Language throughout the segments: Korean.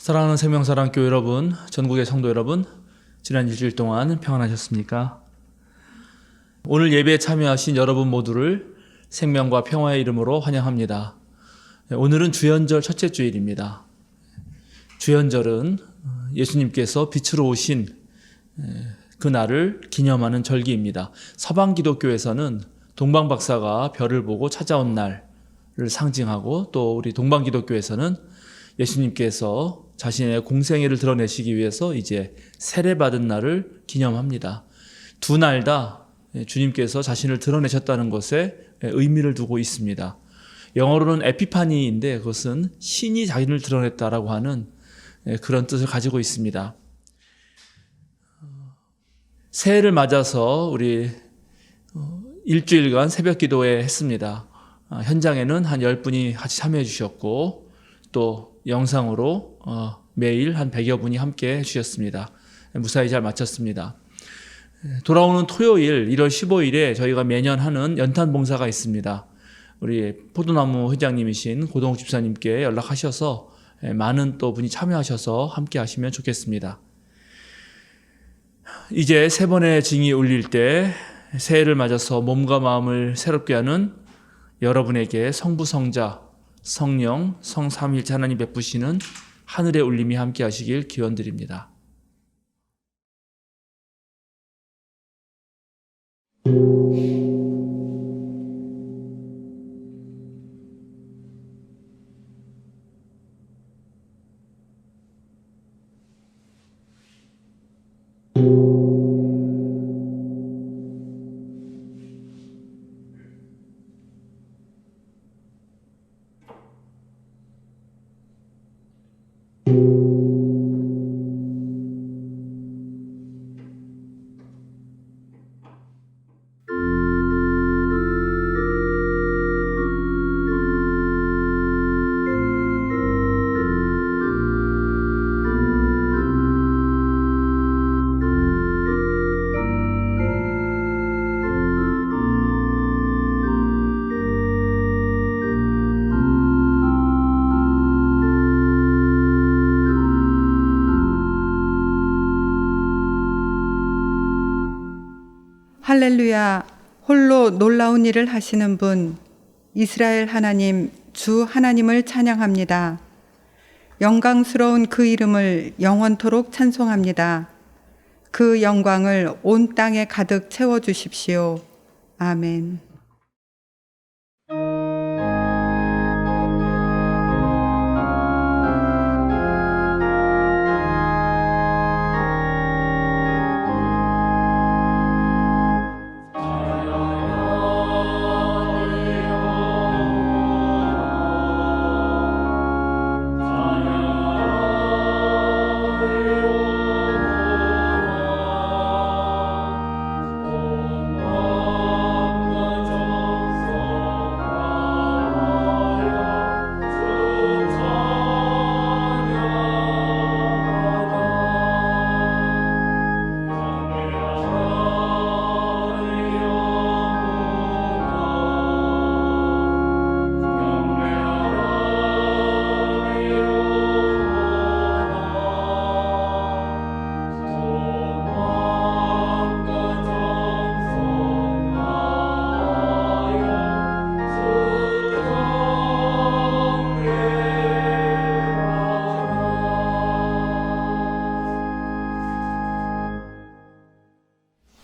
사랑하는 생명사랑교회 여러분, 전국의 성도 여러분, 지난 일주일 동안 평안하셨습니까? 오늘 예배에 참여하신 여러분 모두를 생명과 평화의 이름으로 환영합니다. 오늘은 주연절 첫째 주일입니다. 주연절은 예수님께서 빛으로 오신 그날을 기념하는 절기입니다. 서방 기독교에서는 동방박사가 별을 보고 찾아온 날을 상징하고, 또 우리 동방 기독교에서는 예수님께서 자신의 공생애를 드러내시기 위해서 이제 세례받은 날을 기념합니다. 두 날 다 주님께서 자신을 드러내셨다는 것에 의미를 두고 있습니다. 영어로는 에피파니인데 그것은 신이 자신을 드러냈다라고 하는 그런 뜻을 가지고 있습니다. 새해를 맞아서 우리 일주일간 새벽 기도회 했습니다. 현장에는 한 10분이 같이 참여해 주셨고, 또 영상으로 매일 한 100여 분이 함께 해주셨습니다. 무사히 잘 마쳤습니다. 돌아오는 토요일 1월 15일에 저희가 매년 하는 연탄 봉사가 있습니다. 우리 포도나무 회장님이신 고동욱 집사님께 연락하셔서 많은 또 분이 참여하셔서 함께 하시면 좋겠습니다. 이제 세 번의 징이 울릴 때 새해를 맞아서 몸과 마음을 새롭게 하는 여러분에게 성부, 성자, 성령, 성삼위일체 하나님 베푸시는 하늘의 울림이 함께 하시길 기원드립니다. 할렐루야. 홀로 놀라운 일을 하시는 분, 이스라엘 하나님, 주 하나님을 찬양합니다. 영광스러운 그 이름을 영원토록 찬송합니다. 그 영광을 온 땅에 가득 채워주십시오. 아멘.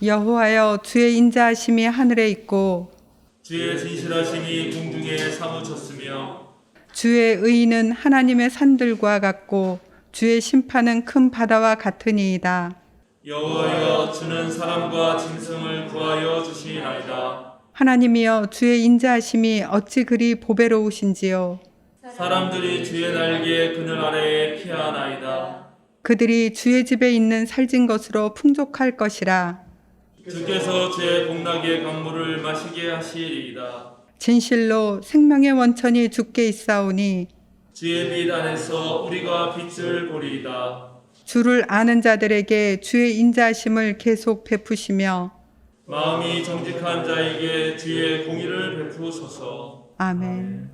여호와여, 주의 인자하심이 하늘에 있고 주의 진실하심이 공중에 사무쳤으며 주의 의는 하나님의 산들과 같고 주의 심판은 큰 바다와 같으니이다. 여호와여, 주는 사람과 짐승을 구하여 주시나이다. 하나님이여, 주의 인자하심이 어찌 그리 보배로우신지요. 사람들이 주의 날개 그늘 아래에 피하나이다. 그들이 주의 집에 있는 살진 것으로 풍족할 것이라. 주께서 제 복락의 강물을 마시게 하시리이다. 진실로 생명의 원천이 주께 있사오니 주의 빛 안에서 우리가 빛을 보리이다. 주를 아는 자들에게 주의 인자하심을 계속 베푸시며 마음이 정직한 자에게 주의 공의를 베푸소서. 아멘.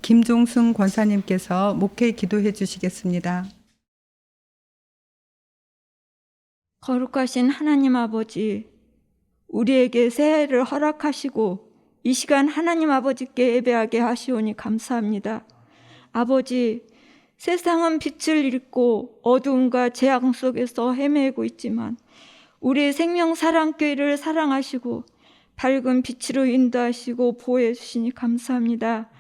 김종승 권사님께서 목회 기도해 주시겠습니다. 거룩하신 하나님 아버지, 우리에게 새해를 허락하시고 이 시간 하나님 아버지께 예배하게 하시오니 감사합니다. 아버지, 세상은 빛을 잃고 어두움과 재앙 속에서 헤매고 있지만 우리 생명사랑교회를 사랑하시고 밝은 빛으로 인도하시고 보호해 주시니 감사합니다.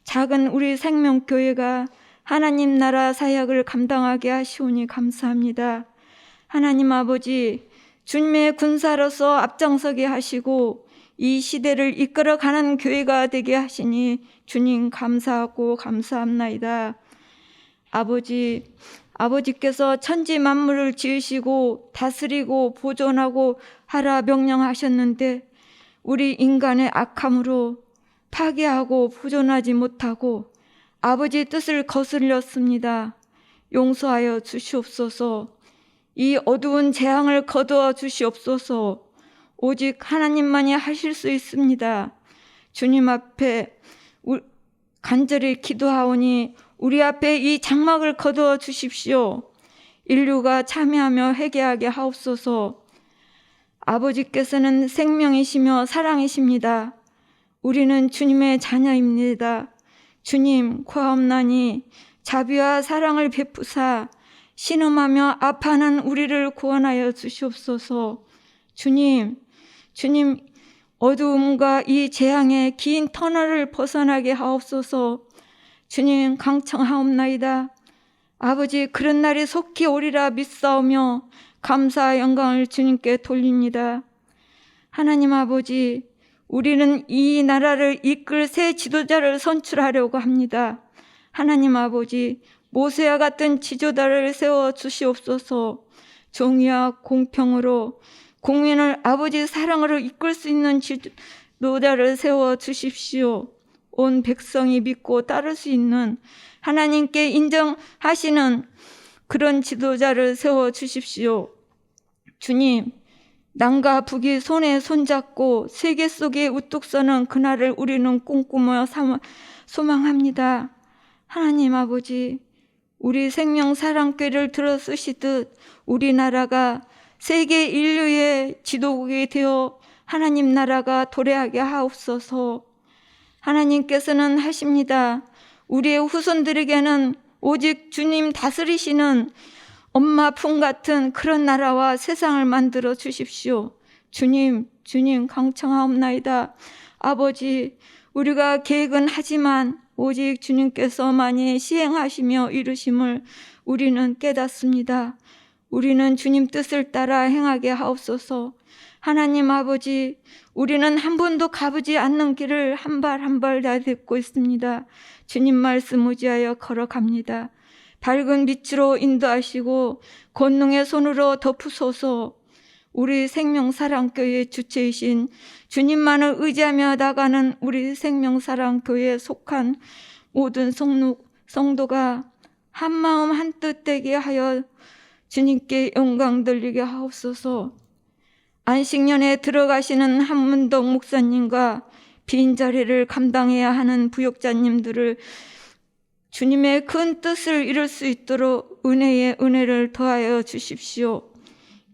작은 우리 생명교회가 하나님 나라 사역을 감당하게 하시오니 감사합니다. 하나님 아버지, 주님의 군사로서 앞장서게 하시고 이 시대를 이끌어가는 교회가 되게 하시니 주님 감사하고 감사합나이다. 아버지께서 천지 만물을 지으시고 다스리고 보존하고 하라 명령하셨는데 우리 인간의 악함으로 파괴하고 보존하지 못하고 아버지 뜻을 거슬렸습니다. 용서하여 주시옵소서. 이 어두운 재앙을 거두어 주시옵소서. 오직 하나님만이 하실 수 있습니다. 주님 앞에 간절히 기도하오니 우리 앞에 이 장막을 거두어 주십시오. 인류가 참여하며 회개하게 하옵소서. 아버지께서는 생명이시며 사랑이십니다. 우리는 주님의 자녀입니다. 주님, 구하옵나니 자비와 사랑을 베푸사 신음하며 아파하는 우리를 구원하여 주시옵소서. 주님, 어두움과 이 재앙의 긴 터널을 벗어나게 하옵소서. 주님, 강청하옵나이다. 아버지, 그런 날이 속히 오리라 믿사오며 감사와 영광을 주님께 돌립니다. 하나님 아버지, 우리는 이 나라를 이끌 새 지도자를 선출하려고 합니다. 하나님 아버지, 모세와 같은 지도자를 세워 주시옵소서. 정의와 공평으로 국민을 아버지 사랑으로 이끌 수 있는 지도자를 세워 주십시오. 온 백성이 믿고 따를 수 있는 하나님께 인정하시는 그런 지도자를 세워 주십시오. 주님, 남과 북이 손에 손잡고 세계 속에 우뚝 서는 그날을 우리는 꿈꾸며 소망합니다. 하나님 아버지, 우리 생명사랑교회를 들어 쓰시듯 우리나라가 세계 인류의 지도국이 되어 하나님 나라가 도래하게 하옵소서. 하나님께서는 하십니다. 우리의 후손들에게는 오직 주님 다스리시는 엄마 품 같은 그런 나라와 세상을 만들어 주십시오. 주님 강청하옵나이다. 아버지, 우리가 계획은 하지만 오직 주님께서만이 시행하시며 이루심을 우리는 깨닫습니다. 우리는 주님 뜻을 따라 행하게 하옵소서. 하나님 아버지, 우리는 한 번도 가보지 않는 길을 한 발 한 발 다 딛고 있습니다. 주님 말씀 의지하여 걸어갑니다. 밝은 빛으로 인도하시고 권능의 손으로 덮으소서. 우리 생명사랑교회 주체이신 주님만을 의지하며 나가는 우리 생명사랑교회에 속한 모든 성도가 한마음 한뜻 되게 하여 주님께 영광 돌리게 하옵소서. 안식년에 들어가시는 한문덕 목사님과 빈자리를 감당해야 하는 부역자님들을 주님의 큰 뜻을 이룰 수 있도록 은혜의 은혜를 더하여 주십시오.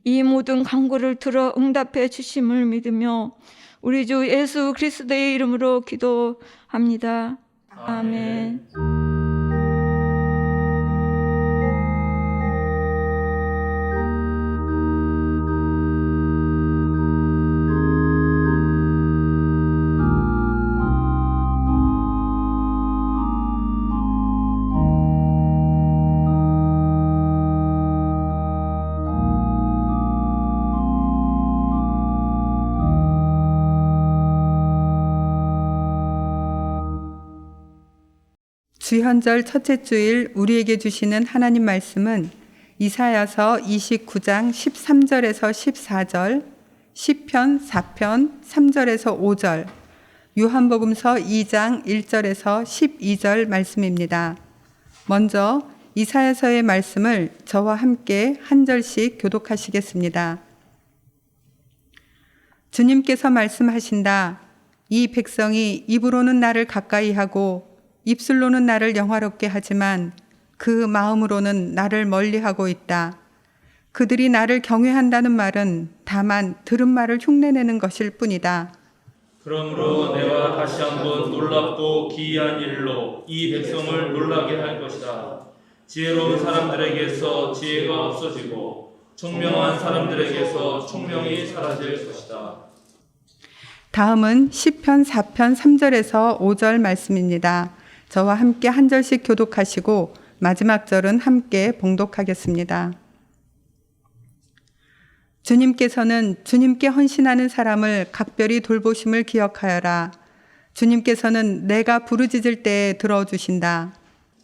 이 모든 간구를 들어 응답해 주심을 믿으며 우리 주 예수 그리스도의 이름으로 기도합니다. 아멘. 주현절 첫째 주일 우리에게 주시는 하나님 말씀은 이사야서 29장 13절에서 14절, 시편 4편 3절에서 5절, 요한복음서 2장 1절에서 12절 말씀입니다. 먼저 이사야서의 말씀을 저와 함께 한 절씩 교독하시겠습니다. 주님께서 말씀하신다. 이 백성이 입으로는 나를 가까이 하고 입술로는 나를 영화롭게 하지만 그 마음으로는 나를 멀리하고 있다. 그들이 나를 경외한다는 말은 다만 들은 말을 흉내내는 것일 뿐이다. 그러므로 내가 다시 한번 놀랍고 기이한 일로 이 백성을 놀라게 할 것이다. 지혜로운 사람들에게서 지혜가 없어지고 총명한 사람들에게서 총명이 사라질 것이다. 다음은 시편 4편 3절에서 5절 말씀입니다. 저와 함께 한 절씩 교독하시고 마지막 절은 함께 봉독하겠습니다. 주님께서는 주님께 헌신하는 사람을 각별히 돌보심을 기억하여라. 주님께서는 내가 부르짖을 때에 들어주신다.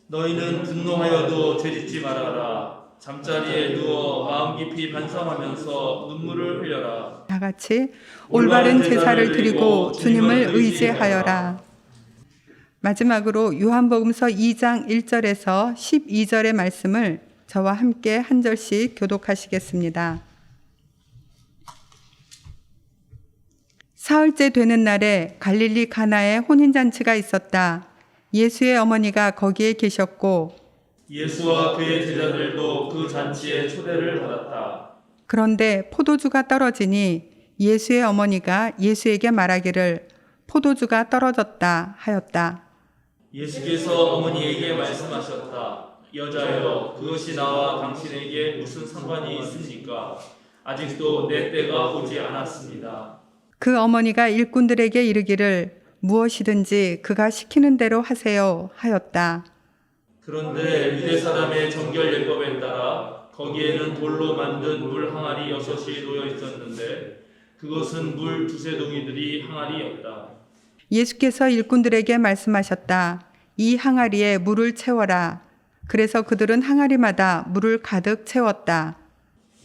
너희는 분노하여도 죄짓지 말아라. 잠자리에 누워 마음 깊이 반성하면서 눈물을 흘려라. 다 같이 올바른 제사를 드리고 주님을 의지하여라. 마지막으로 요한복음서 2장 1절에서 12절의 말씀을 저와 함께 한 절씩 교독하시겠습니다. 사흘째 되는 날에 갈릴리 가나에 혼인잔치가 있었다. 예수의 어머니가 거기에 계셨고 예수와 그의 제자들도 그 잔치에 초대를 받았다. 그런데 포도주가 떨어지니 예수의 어머니가 예수에게 말하기를 포도주가 떨어졌다 하였다. 예수께서 어머니에게 말씀하셨다. 여자여, 그것이 나와 당신에게 무슨 상관이 있습니까? 아직도 내 때가 오지 않았습니다. 그 어머니가 일꾼들에게 이르기를 무엇이든지 그가 시키는 대로 하세요 하였다. 그런데 유대 사람의 정결 예법에 따라 거기에는 돌로 만든 물 항아리 6이 놓여 있었는데 그것은 물 2-3동이들이 항아리였다. 예수께서 일꾼들에게 말씀하셨다. 이 항아리에 물을 채워라. 그래서 그들은 항아리마다 물을 가득 채웠다.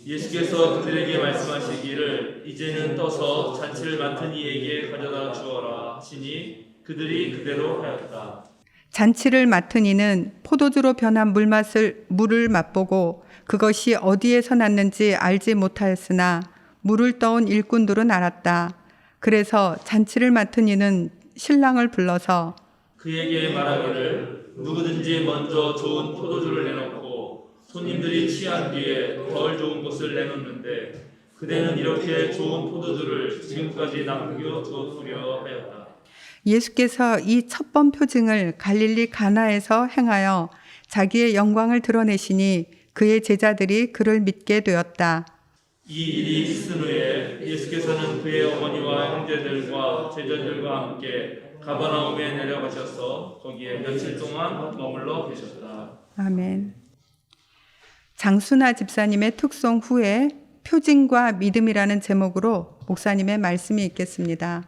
예수께서 그들에게 말씀하시기를 이제는 떠서 잔치를 맡은 이에게 가져다 주어라 하시니 그들이 그대로 하였다. 잔치를 맡은 이는 포도주로 변한 물을 맛보고 그것이 어디에서 났는지 알지 못하였으나 물을 떠온 일꾼들은 알았다. 그래서 잔치를 맡은 이는 신랑을 불러서 그에게 말하기를 누구든지 먼저 좋은 포도주를 내놓고 손님들이 취한 뒤에 덜 좋은 것을 내놓는데 그대는 이렇게 좋은 포도주를 지금까지 남겨두었으려 하였다. 예수께서 이 첫 번 표징을 갈릴리 가나에서 행하여 자기의 영광을 드러내시니 그의 제자들이 그를 믿게 되었다. 이 일이 있은 후에 예수께서는 그의 어머니와 형제들과 제자들과 함께 가버나움에 내려가셔서 거기에 며칠 동안 머물러 계셨다. 아멘. 장순아 집사님의 특송 후에 표징과 믿음이라는 제목으로 목사님의 말씀이 있겠습니다.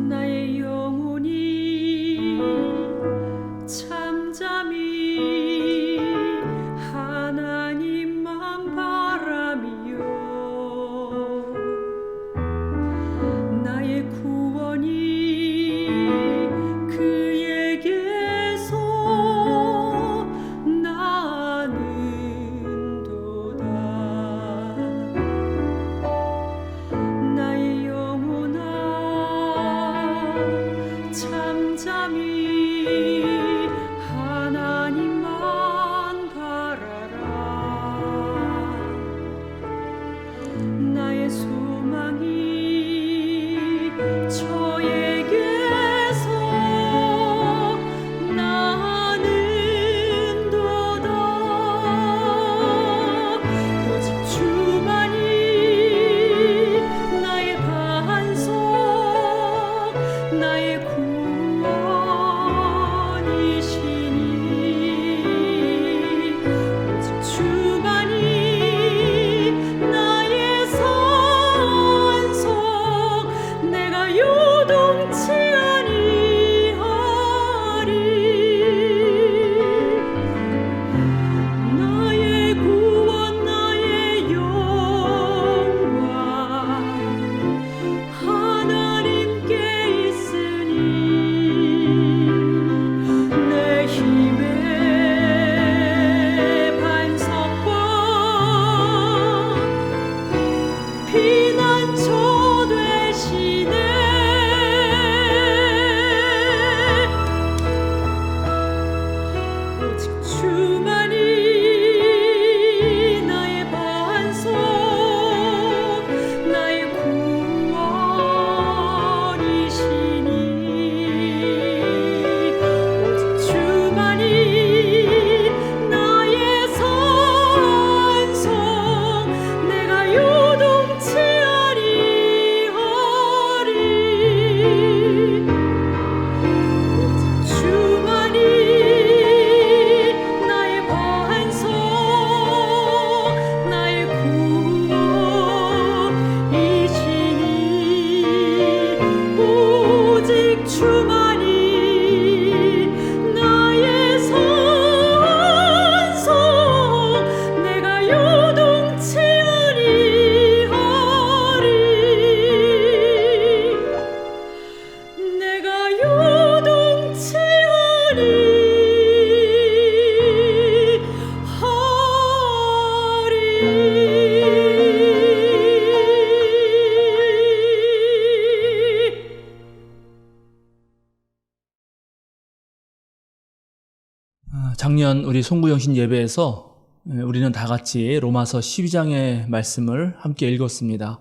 나의 영혼이 잠잠히 하나님만 바라며 작년 우리 송구영신 예배에서 우리는 다 같이 로마서 12장의 말씀을 함께 읽었습니다.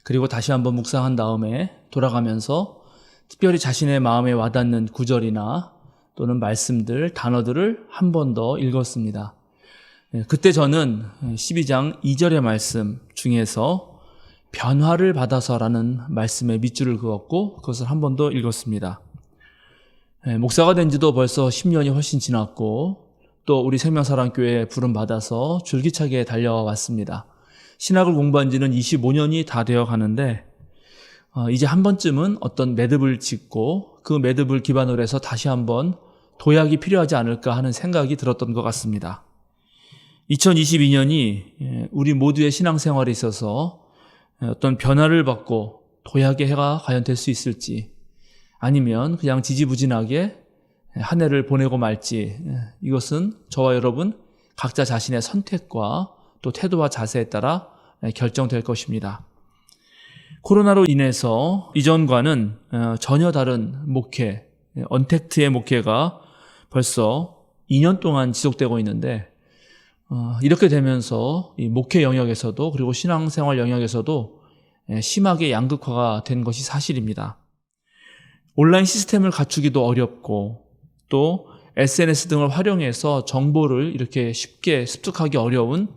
그리고 다시 한번 묵상한 다음에 돌아가면서 특별히 자신의 마음에 와닿는 구절이나 또는 말씀들, 단어들을 한 번 더 읽었습니다. 그때 저는 12장 2절의 말씀 중에서 변화를 받아서라는 말씀에 밑줄을 그었고 그것을 한 번 더 읽었습니다. 목사가 된 지도 벌써 10년이 훨씬 지났고 또 우리 생명사랑교회에 부름받아서 줄기차게 달려왔습니다. 신학을 공부한 지는 25년이 다 되어 가는데 이제 한 번쯤은 어떤 매듭을 짓고 그 매듭을 기반으로 해서 다시 한번 도약이 필요하지 않을까 하는 생각이 들었던 것 같습니다. 2022년이 우리 모두의 신앙생활에 있어서 어떤 변화를 받고 도약의 해가 과연 될 수 있을지 아니면 그냥 지지부진하게 한 해를 보내고 말지 이것은 저와 여러분 각자 자신의 선택과 또 태도와 자세에 따라 결정될 것입니다. 코로나로 인해서 이전과는 전혀 다른 목회, 언택트의 목회가 벌써 2년 동안 지속되고 있는데 이렇게 되면서 이 목회 영역에서도 그리고 신앙생활 영역에서도 심하게 양극화가 된 것이 사실입니다. 온라인 시스템을 갖추기도 어렵고 또 SNS 등을 활용해서 정보를 이렇게 쉽게 습득하기 어려운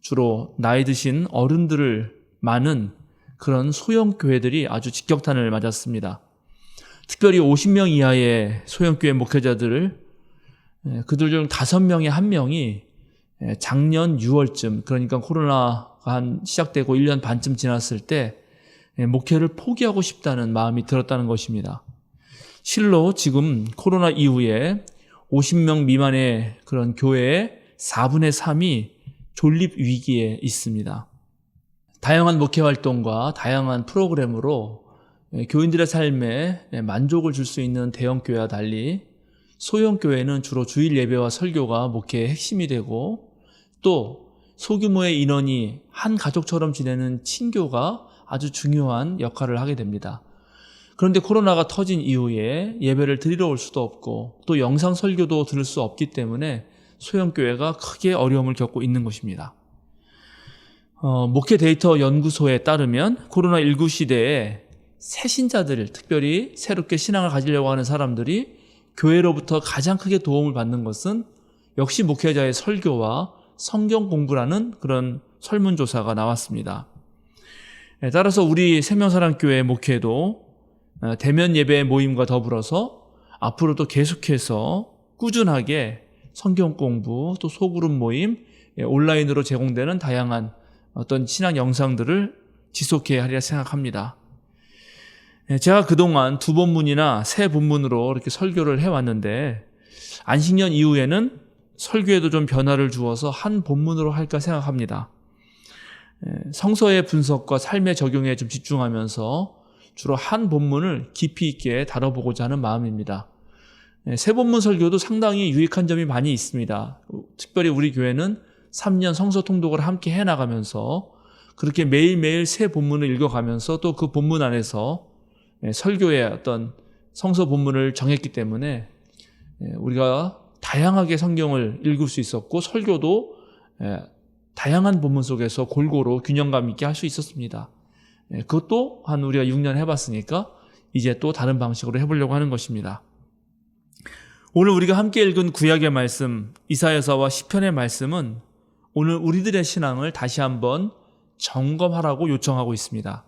주로 나이 드신 어른들을 많은 그런 소형 교회들이 아주 직격탄을 맞았습니다. 특별히 50명 이하의 소형 교회 목회자들을 그들 중 5명에 1명이 작년 6월쯤 그러니까 코로나가 시작되고 1년 반쯤 지났을 때 목회를 포기하고 싶다는 마음이 들었다는 것입니다. 실로 지금 코로나 이후에 50명 미만의 그런 교회의 4분의 3이 존립 위기에 있습니다. 다양한 목회 활동과 다양한 프로그램으로 교인들의 삶에 만족을 줄 수 있는 대형 교회와 달리 소형 교회는 주로 주일 예배와 설교가 목회의 핵심이 되고 또 소규모의 인원이 한 가족처럼 지내는 친교가 아주 중요한 역할을 하게 됩니다. 그런데 코로나가 터진 이후에 예배를 드리러 올 수도 없고 또 영상 설교도 들을 수 없기 때문에 소형교회가 크게 어려움을 겪고 있는 것입니다. 목회 데이터 연구소에 따르면 코로나19 시대에 새 신자들, 특별히 새롭게 신앙을 가지려고 하는 사람들이 교회로부터 가장 크게 도움을 받는 것은 역시 목회자의 설교와 성경 공부라는 그런 설문조사가 나왔습니다. 따라서 우리 생명사랑교회 목회도 대면 예배 모임과 더불어서 앞으로도 계속해서 꾸준하게 성경 공부, 또 소그룹 모임, 온라인으로 제공되는 다양한 어떤 신앙 영상들을 지속해야 하리라 생각합니다. 제가 그동안 2본문이나 3본문으로 이렇게 설교를 해왔는데 안식년 이후에는 설교에도 좀 변화를 주어서 한 본문으로 할까 생각합니다. 성서의 분석과 삶의 적용에 좀 집중하면서 주로 한 본문을 깊이 있게 다뤄보고자 하는 마음입니다. 3본문 설교도 상당히 유익한 점이 많이 있습니다. 특별히 우리 교회는 3년 성서 통독을 함께 해나가면서 그렇게 매일매일 3본문을 읽어가면서 또 그 본문 안에서 설교의 어떤 성서 본문을 정했기 때문에 우리가 다양하게 성경을 읽을 수 있었고 설교도 다양한 본문 속에서 골고루 균형감 있게 할 수 있었습니다. 그것도 한 우리가 6년 해봤으니까 이제 또 다른 방식으로 해보려고 하는 것입니다. 오늘 우리가 함께 읽은 구약의 말씀, 이사야서와 시편의 말씀은 오늘 우리들의 신앙을 다시 한번 점검하라고 요청하고 있습니다.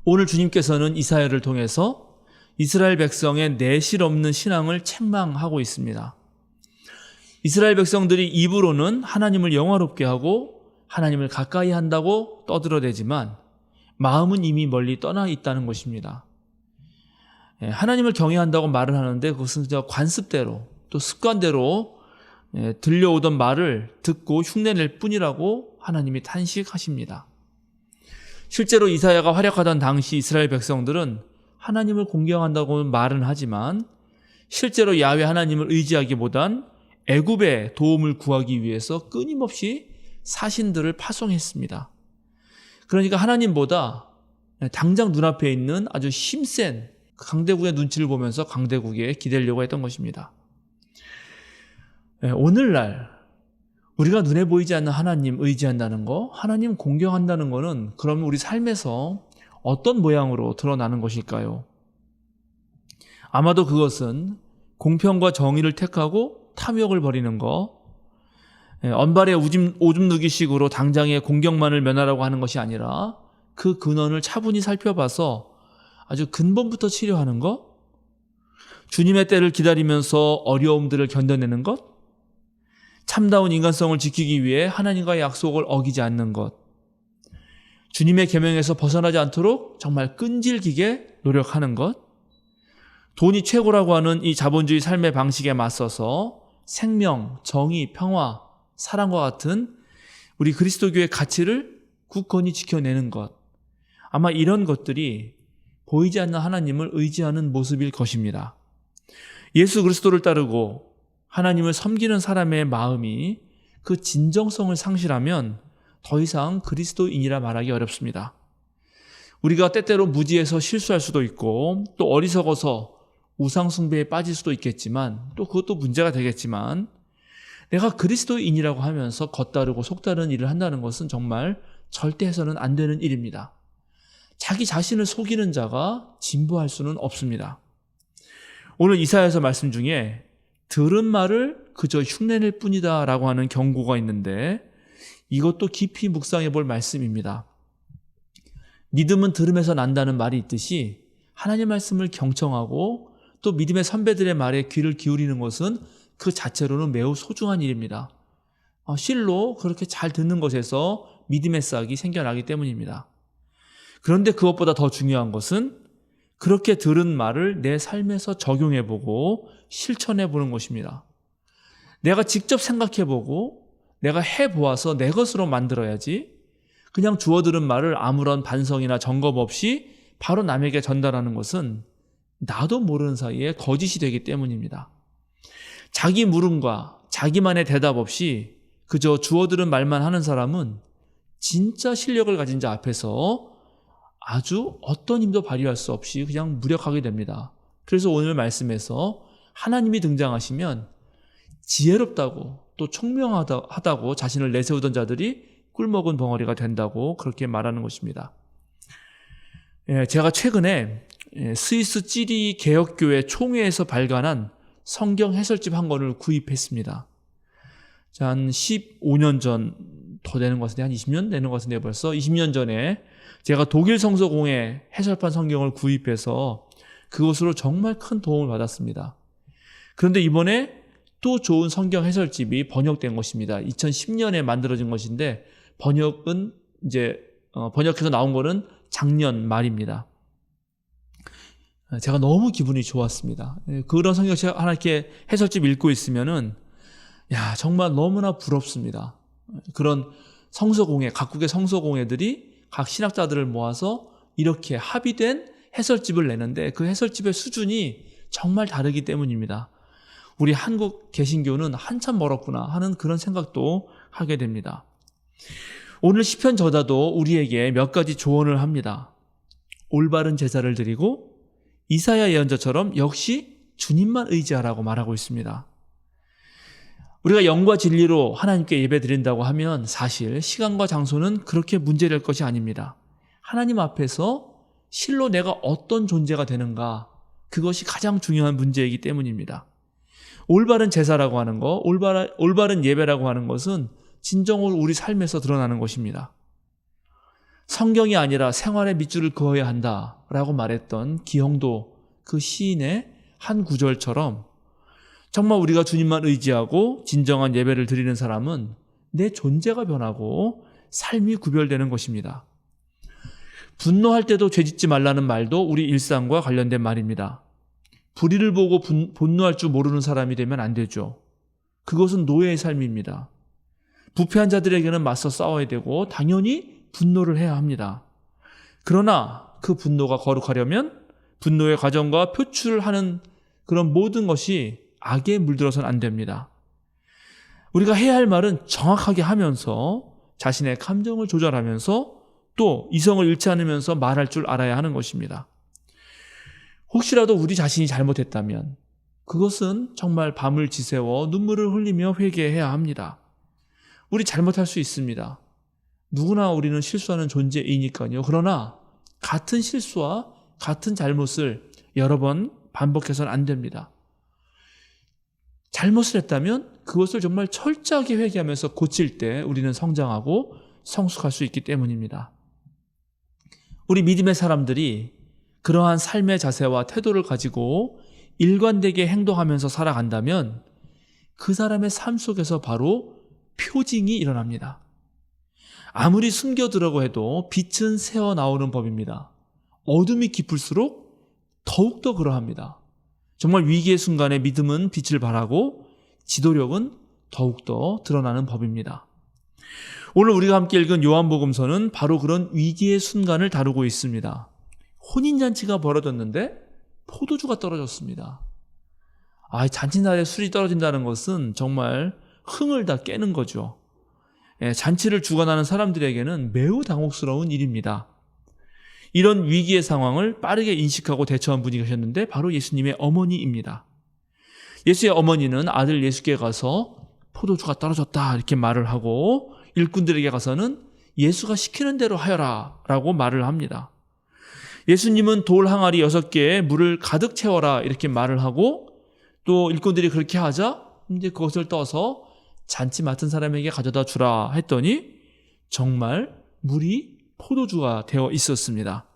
오늘 주님께서는 이사야를 통해서 이스라엘 백성의 내실 없는 신앙을 책망하고 있습니다. 이스라엘 백성들이 입으로는 하나님을 영화롭게 하고 하나님을 가까이 한다고 떠들어대지만 마음은 이미 멀리 떠나 있다는 것입니다. 하나님을 경외한다고 말을 하는데 그것은 관습대로 또 습관대로 들려오던 말을 듣고 흉내낼 뿐이라고 하나님이 탄식하십니다. 실제로 이사야가 활약하던 당시 이스라엘 백성들은 하나님을 공경한다고 말은 하지만 실제로 야훼 하나님을 의지하기보단 애굽의 도움을 구하기 위해서 끊임없이 사신들을 파송했습니다. 그러니까 하나님보다 당장 눈앞에 있는 아주 힘센 강대국의 눈치를 보면서 강대국에 기대려고 했던 것입니다. 오늘날 우리가 눈에 보이지 않는 하나님 의지한다는 거, 하나님 공경한다는 거는 그러면 우리 삶에서 어떤 모양으로 드러나는 것일까요? 아마도 그것은 공평과 정의를 택하고 탐욕을 벌이는 거, 언발에 오줌 누기식으로 당장의 공경만을 면하라고 하는 것이 아니라 그 근원을 차분히 살펴봐서 아주 근본부터 치료하는 것, 주님의 때를 기다리면서 어려움들을 견뎌내는 것, 참다운 인간성을 지키기 위해 하나님과의 약속을 어기지 않는 것, 주님의 계명에서 벗어나지 않도록 정말 끈질기게 노력하는 것, 돈이 최고라고 하는 이 자본주의 삶의 방식에 맞서서 생명, 정의, 평화, 사랑과 같은 우리 그리스도교의 가치를 굳건히 지켜내는 것, 아마 이런 것들이 보이지 않는 하나님을 의지하는 모습일 것입니다. 예수 그리스도를 따르고 하나님을 섬기는 사람의 마음이 그 진정성을 상실하면 더 이상 그리스도인이라 말하기 어렵습니다. 우리가 때때로 무지해서 실수할 수도 있고 또 어리석어서 우상숭배에 빠질 수도 있겠지만 또 그것도 문제가 되겠지만 내가 그리스도인이라고 하면서 겉다르고 속다른 일을 한다는 것은 정말 절대 해서는 안 되는 일입니다. 자기 자신을 속이는 자가 진보할 수는 없습니다. 오늘 이사야서 말씀 중에 들은 말을 그저 흉내낼 뿐이다 라고 하는 경고가 있는데 이것도 깊이 묵상해 볼 말씀입니다. 믿음은 들음에서 난다는 말이 있듯이 하나님 말씀을 경청하고 또 믿음의 선배들의 말에 귀를 기울이는 것은 그 자체로는 매우 소중한 일입니다. 실로 그렇게 잘 듣는 것에서 믿음의 싹이 생겨나기 때문입니다. 그런데 그것보다 더 중요한 것은 그렇게 들은 말을 내 삶에서 적용해보고 실천해보는 것입니다. 내가 직접 생각해보고 내가 해보아서 내 것으로 만들어야지 그냥 주워 들은 말을 아무런 반성이나 점검 없이 바로 남에게 전달하는 것은 나도 모르는 사이에 거짓이 되기 때문입니다. 자기 물음과 자기만의 대답 없이 그저 주워 들은 말만 하는 사람은 진짜 실력을 가진 자 앞에서 아주 어떤 힘도 발휘할 수 없이 그냥 무력하게 됩니다. 그래서 오늘 말씀에서 하나님이 등장하시면 지혜롭다고 또 총명하다고 자신을 내세우던 자들이 꿀먹은 벙어리가 된다고 그렇게 말하는 것입니다. 제가 최근에 스위스 찌리 개혁교회 총회에서 발간한 성경 해설집 한 권을 구입했습니다. 한 15년 전 더 되는 것 같은데 한 20년 되는 것 같은데 벌써 20년 전에 제가 독일 성서공회 해설판 성경을 구입해서 그것으로 정말 큰 도움을 받았습니다. 그런데 이번에 또 좋은 성경 해설집이 번역된 것입니다. 2010년에 만들어진 것인데 번역은 번역해서 나온 거는 작년 말입니다. 제가 너무 기분이 좋았습니다. 그런 성경책 하나 이렇게 해설집 읽고 있으면은 정말 너무나 부럽습니다. 그런 성서공회, 각국의 성서공회들이 각 신학자들을 모아서 이렇게 합의된 해설집을 내는데 그 해설집의 수준이 정말 다르기 때문입니다. 우리 한국 개신교는 한참 멀었구나 하는 그런 생각도 하게 됩니다. 오늘 시편 저자도 우리에게 몇 가지 조언을 합니다. 올바른 제사를 드리고 이사야 예언자처럼 역시 주님만 의지하라고 말하고 있습니다. 우리가 영과 진리로 하나님께 예배 드린다고 하면 사실 시간과 장소는 그렇게 문제될 것이 아닙니다. 하나님 앞에서 실로 내가 어떤 존재가 되는가, 그것이 가장 중요한 문제이기 때문입니다. 올바른 제사라고 하는 거, 올바른 예배라고 하는 것은 진정으로 우리 삶에서 드러나는 것입니다. 성경이 아니라 생활의 밑줄을 그어야 한다라고 말했던 기형도 그 시인의 한 구절처럼 정말 우리가 주님만 의지하고 진정한 예배를 드리는 사람은 내 존재가 변하고 삶이 구별되는 것입니다. 분노할 때도 죄짓지 말라는 말도 우리 일상과 관련된 말입니다. 불의를 보고 분노할 줄 모르는 사람이 되면 안 되죠. 그것은 노예의 삶입니다. 부패한 자들에게는 맞서 싸워야 되고 당연히 분노를 해야 합니다. 그러나 그 분노가 거룩하려면 분노의 과정과 표출하는 그런 모든 것이 악에 물들어서는 안 됩니다. 우리가 해야 할 말은 정확하게 하면서 자신의 감정을 조절하면서 또 이성을 잃지 않으면서 말할 줄 알아야 하는 것입니다. 혹시라도 우리 자신이 잘못했다면 그것은 정말 밤을 지새워 눈물을 흘리며 회개해야 합니다. 우리 잘못할 수 있습니다. 누구나 우리는 실수하는 존재이니까요. 그러나 같은 실수와 같은 잘못을 여러 번 반복해서는 안 됩니다. 잘못을 했다면 그것을 정말 철저하게 회개하면서 고칠 때 우리는 성장하고 성숙할 수 있기 때문입니다. 우리 믿음의 사람들이 그러한 삶의 자세와 태도를 가지고 일관되게 행동하면서 살아간다면 그 사람의 삶 속에서 바로 표징이 일어납니다. 아무리 숨겨두라고 해도 빛은 새어나오는 법입니다. 어둠이 깊을수록 더욱더 그러합니다. 정말 위기의 순간에 믿음은 빛을 발하고 지도력은 더욱더 드러나는 법입니다. 오늘 우리가 함께 읽은 요한복음서는 바로 그런 위기의 순간을 다루고 있습니다. 혼인잔치가 벌어졌는데 포도주가 떨어졌습니다. 잔치날에 술이 떨어진다는 것은 정말 흥을 다 깨는 거죠. 잔치를 주관하는 사람들에게는 매우 당혹스러운 일입니다. 이런 위기의 상황을 빠르게 인식하고 대처한 분이 계셨는데 바로 예수님의 어머니입니다. 예수의 어머니는 아들 예수께 가서 포도주가 떨어졌다 이렇게 말을 하고 일꾼들에게 가서는 예수가 시키는 대로 하여라 라고 말을 합니다. 예수님은 돌 항아리 6개에 물을 가득 채워라 이렇게 말을 하고 또 일꾼들이 그렇게 하자 이제 그것을 떠서 잔치 맡은 사람에게 가져다 주라 했더니 정말 물이 포도주가 되어 있었습니다.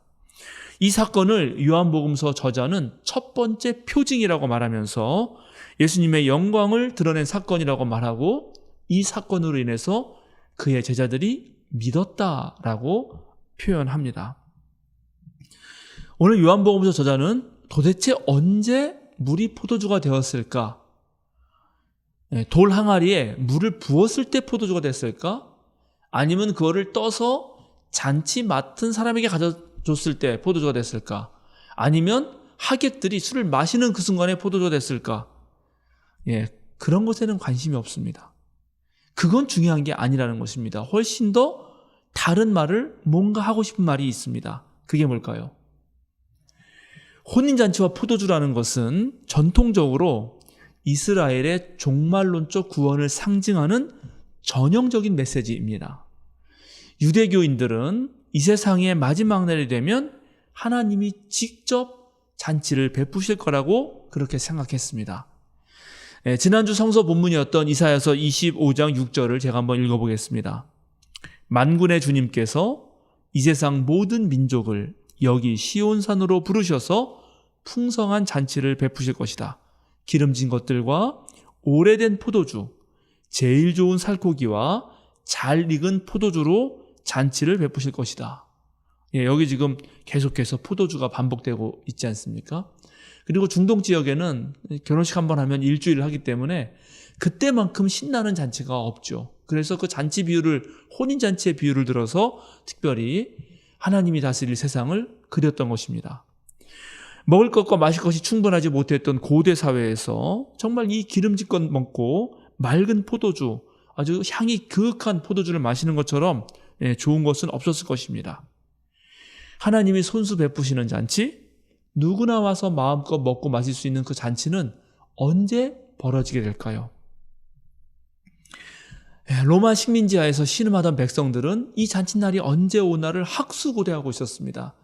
이 사건을 요한복음서 저자는 첫 번째 표징이라고 말하면서 예수님의 영광을 드러낸 사건이라고 말하고 이 사건으로 인해서 그의 제자들이 믿었다라고 표현합니다. 오늘 요한복음서 저자는 도대체 언제 물이 포도주가 되었을까? 돌 항아리에 물을 부었을 때 포도주가 됐을까? 아니면 그거를 떠서 잔치 맡은 사람에게 가져줬을 때 포도주가 됐을까? 아니면 하객들이 술을 마시는 그 순간에 포도주가 됐을까? 그런 것에는 관심이 없습니다. 그건 중요한 게 아니라는 것입니다. 훨씬 더 다른 말을 뭔가 하고 싶은 말이 있습니다. 그게 뭘까요? 혼인잔치와 포도주라는 것은 전통적으로 이스라엘의 종말론적 구원을 상징하는 전형적인 메시지입니다. 유대교인들은 이 세상의 마지막 날이 되면 하나님이 직접 잔치를 베푸실 거라고 그렇게 생각했습니다. 지난주 성서 본문이었던 이사야서 25장 6절을 제가 한번 읽어보겠습니다. 만군의 주님께서 이 세상 모든 민족을 여기 시온산으로 부르셔서 풍성한 잔치를 베푸실 것이다. 기름진 것들과 오래된 포도주, 제일 좋은 살코기와 잘 익은 포도주로 잔치를 베푸실 것이다. 여기 지금 계속해서 포도주가 반복되고 있지 않습니까? 그리고 중동 지역에는 결혼식 한번 하면 일주일을 하기 때문에 그때만큼 신나는 잔치가 없죠. 그래서 그 잔치 비유를, 혼인잔치의 비유를 들어서 특별히 하나님이 다스릴 세상을 그렸던 것입니다. 먹을 것과 마실 것이 충분하지 못했던 고대 사회에서 정말 이 기름진 것 먹고 맑은 포도주, 아주 향이 그윽한 포도주를 마시는 것처럼 좋은 것은 없었을 것입니다. 하나님이 손수 베푸시는 잔치, 누구나 와서 마음껏 먹고 마실 수 있는 그 잔치는 언제 벌어지게 될까요? 로마 식민지하에서 신음하던 백성들은 이 잔칫날이 언제 오나를 학수고대하고 있었습니다.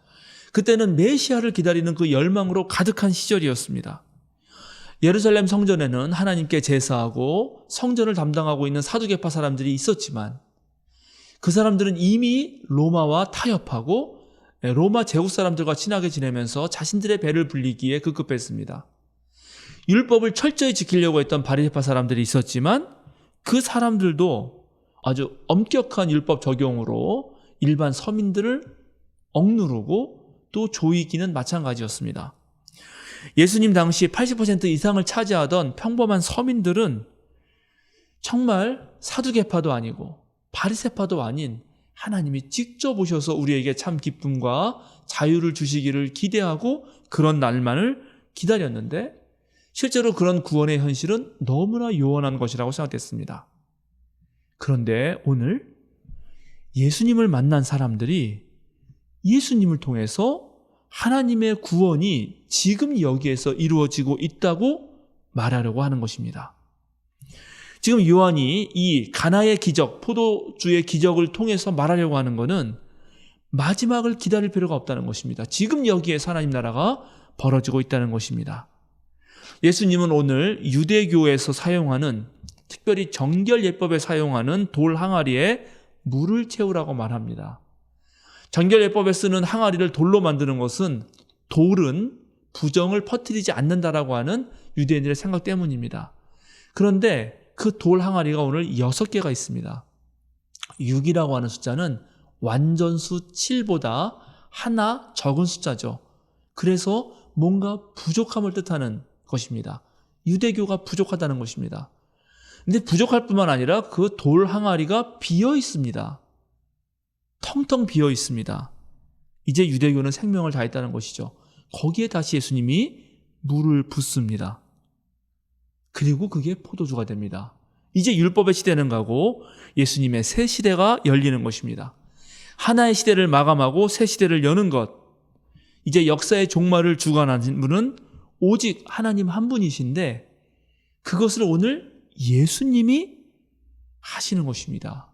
그때는 메시아를 기다리는 그 열망으로 가득한 시절이었습니다. 예루살렘 성전에는 하나님께 제사하고 성전을 담당하고 있는 사두개파 사람들이 있었지만 그 사람들은 이미 로마와 타협하고 로마 제국 사람들과 친하게 지내면서 자신들의 배를 불리기에 급급했습니다. 율법을 철저히 지키려고 했던 바리새파 사람들이 있었지만 그 사람들도 아주 엄격한 율법 적용으로 일반 서민들을 억누르고 또 조이기는 마찬가지였습니다. 예수님 당시 80% 이상을 차지하던 평범한 서민들은 정말 사두개파도 아니고 바리새파도 아닌 하나님이 직접 오셔서 우리에게 참 기쁨과 자유를 주시기를 기대하고 그런 날만을 기다렸는데 실제로 그런 구원의 현실은 너무나 요원한 것이라고 생각됐습니다. 그런데 오늘 예수님을 만난 사람들이 예수님을 통해서 하나님의 구원이 지금 여기에서 이루어지고 있다고 말하려고 하는 것입니다. 지금 요한이 이 가나의 기적, 포도주의 기적을 통해서 말하려고 하는 것은 마지막을 기다릴 필요가 없다는 것입니다. 지금 여기에서 하나님 나라가 벌어지고 있다는 것입니다. 예수님은 오늘 유대교에서 사용하는, 특별히 정결예법에 사용하는 돌 항아리에 물을 채우라고 말합니다. 정결예법에 쓰는 항아리를 돌로 만드는 것은 돌은 부정을 퍼뜨리지 않는다라고 하는 유대인들의 생각 때문입니다. 그런데 그 돌 항아리가 오늘 6개가 있습니다. 6이라고 하는 숫자는 완전수 7보다 하나 적은 숫자죠. 그래서 뭔가 부족함을 뜻하는 것입니다. 유대교가 부족하다는 것입니다. 근데 부족할 뿐만 아니라 그 돌 항아리가 비어 있습니다. 텅텅 비어 있습니다. 이제 유대교는 생명을 다했다는 것이죠. 거기에 다시 예수님이 물을 붓습니다. 그리고 그게 포도주가 됩니다. 이제 율법의 시대는 가고 예수님의 새 시대가 열리는 것입니다. 하나의 시대를 마감하고 새 시대를 여는 것. 이제 역사의 종말을 주관하는 분은 오직 하나님 한 분이신데 그것을 오늘 예수님이 하시는 것입니다.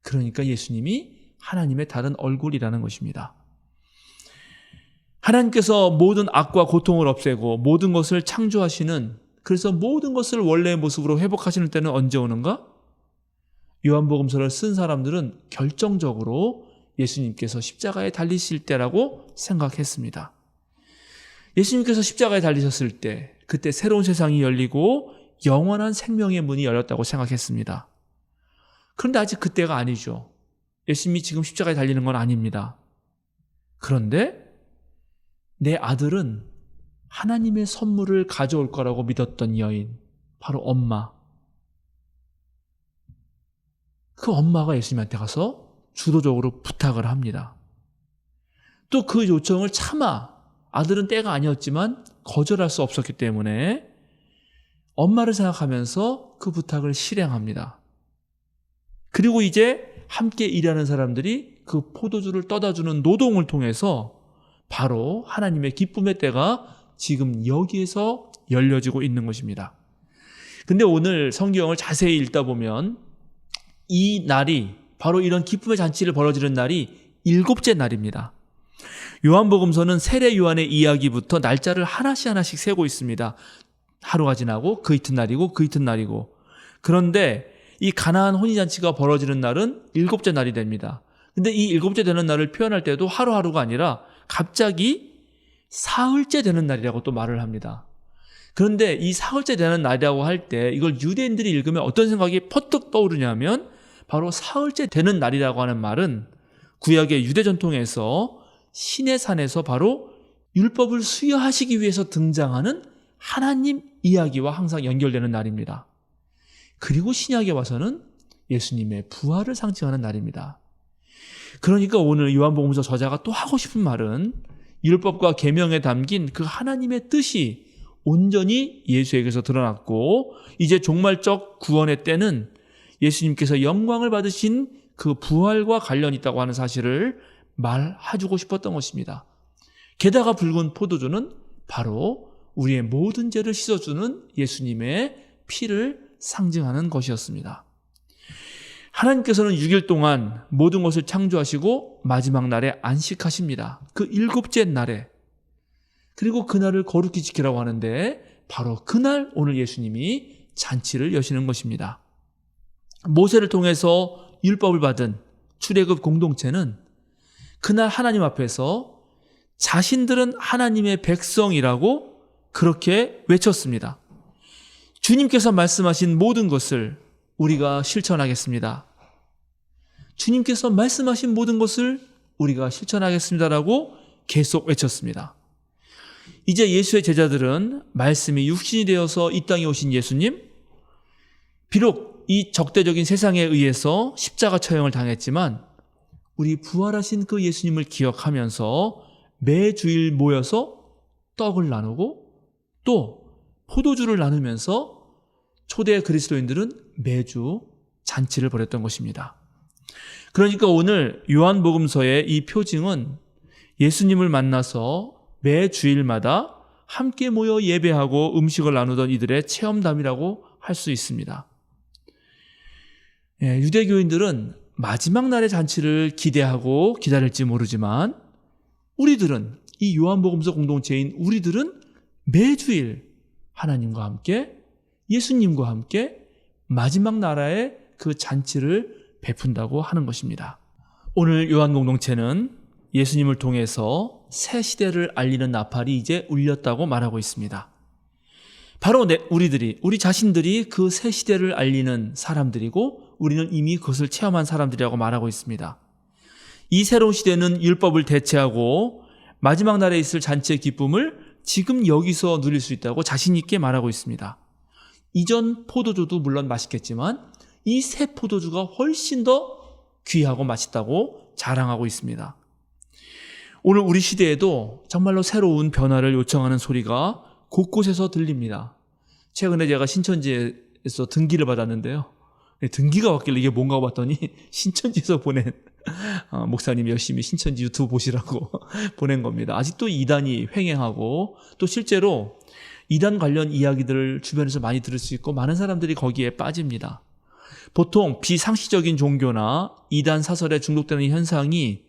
그러니까 예수님이 하나님의 다른 얼굴이라는 것입니다. 하나님께서 모든 악과 고통을 없애고 모든 것을 창조하시는, 그래서 모든 것을 원래의 모습으로 회복하시는 때는 언제 오는가? 요한복음서를 쓴 사람들은 결정적으로 예수님께서 십자가에 달리실 때라고 생각했습니다. 예수님께서 십자가에 달리셨을 때 그때 새로운 세상이 열리고 영원한 생명의 문이 열렸다고 생각했습니다. 그런데 아직 그때가 아니죠. 예수님이 지금 십자가에 달리는 건 아닙니다. 그런데 내 아들은 하나님의 선물을 가져올 거라고 믿었던 여인, 바로 엄마. 그 엄마가 예수님한테 가서 주도적으로 부탁을 합니다. 또 그 요청을 차마, 아들은 때가 아니었지만 거절할 수 없었기 때문에 엄마를 생각하면서 그 부탁을 실행합니다. 그리고 이제 함께 일하는 사람들이 그 포도주를 떠다주는 노동을 통해서 바로 하나님의 기쁨의 때가 지금 여기에서 열려지고 있는 것입니다. 근데 오늘 성경을 자세히 읽다 보면 이 날이, 바로 이런 기쁨의 잔치를 벌어지는 날이 7째 날입니다. 요한복음서는 세례 요한의 이야기부터 날짜를 하나씩 세고 있습니다. 하루가 지나고 그 이튿날이고 그 이튿날이고. 그런데 이 가나안 혼인잔치가 벌어지는 날은 7째 날이 됩니다. 근데 이 7째 되는 날을 표현할 때도 하루하루가 아니라 갑자기 사흘째 되는 날이라고 또 말을 합니다. 그런데 이 사흘째 되는 날이라고 할 때 이걸 유대인들이 읽으면 어떤 생각이 퍼뜩 떠오르냐면 바로 사흘째 되는 날이라고 하는 말은 구약의 유대 전통에서 시내산에서 바로 율법을 수여하시기 위해서 등장하는 하나님 이야기와 항상 연결되는 날입니다. 그리고 신약에 와서는 예수님의 부활을 상징하는 날입니다. 그러니까 오늘 요한복음서 저자가 또 하고 싶은 말은 율법과 계명에 담긴 그 하나님의 뜻이 온전히 예수에게서 드러났고 이제 종말적 구원의 때는 예수님께서 영광을 받으신 그 부활과 관련이 있다고 하는 사실을 말해주고 싶었던 것입니다. 게다가 붉은 포도주는 바로 우리의 모든 죄를 씻어주는 예수님의 피를 상징하는 것이었습니다. 하나님께서는 6일 동안 모든 것을 창조하시고 마지막 날에 안식하십니다. 그 7째 날에. 그리고 그날을 거룩히 지키라고 하는데 바로 그날 오늘 예수님이 잔치를 여시는 것입니다. 모세를 통해서 율법을 받은 출애굽 공동체는 그날 하나님 앞에서 자신들은 하나님의 백성이라고 그렇게 외쳤습니다. 주님께서 말씀하신 모든 것을 우리가 실천하겠습니다. 주님께서 말씀하신 모든 것을 우리가 실천하겠습니다라고 계속 외쳤습니다. 이제 예수의 제자들은 말씀이 육신이 되어서 이 땅에 오신 예수님, 비록 이 적대적인 세상에 의해서 십자가 처형을 당했지만 우리 부활하신 그 예수님을 기억하면서 매주일 모여서 떡을 나누고 또 포도주를 나누면서 초대 그리스도인들은 매주 잔치를 벌였던 것입니다. 그러니까 오늘 요한복음서의 이 표징은 예수님을 만나서 매 주일마다 함께 모여 예배하고 음식을 나누던 이들의 체험담이라고 할 수 있습니다. 유대교인들은 마지막 날의 잔치를 기대하고 기다릴지 모르지만 우리들은, 이 요한복음서 공동체인 우리들은 매주일 하나님과 함께, 예수님과 함께 마지막 나라의 그 잔치를 베푼다고 하는 것입니다. 오늘 요한 공동체는 예수님을 통해서 새 시대를 알리는 나팔이 이제 울렸다고 말하고 있습니다. 바로 우리 자신들이 그 새 시대를 알리는 사람들이고 우리는 이미 그것을 체험한 사람들이라고 말하고 있습니다. 이 새로운 시대는 율법을 대체하고 마지막 날에 있을 잔치의 기쁨을 지금 여기서 누릴 수 있다고 자신 있게 말하고 있습니다. 이전 포도주도 물론 맛있겠지만 이 새 포도주가 훨씬 더 귀하고 맛있다고 자랑하고 있습니다. 오늘 우리 시대에도 정말로 새로운 변화를 요청하는 소리가 곳곳에서 들립니다. 최근에 제가 신천지에서 등기를 받았는데요. 등기가 왔길래 이게 뭔가 봤더니 신천지에서 보낸 목사님 열심히 신천지 유튜브 보시라고 보낸 겁니다. 아직도 이단이 횡행하고 또 실제로 이단 관련 이야기들을 주변에서 많이 들을 수 있고 많은 사람들이 거기에 빠집니다. 보통 비상식적인 종교나 이단 사설에 중독되는 현상이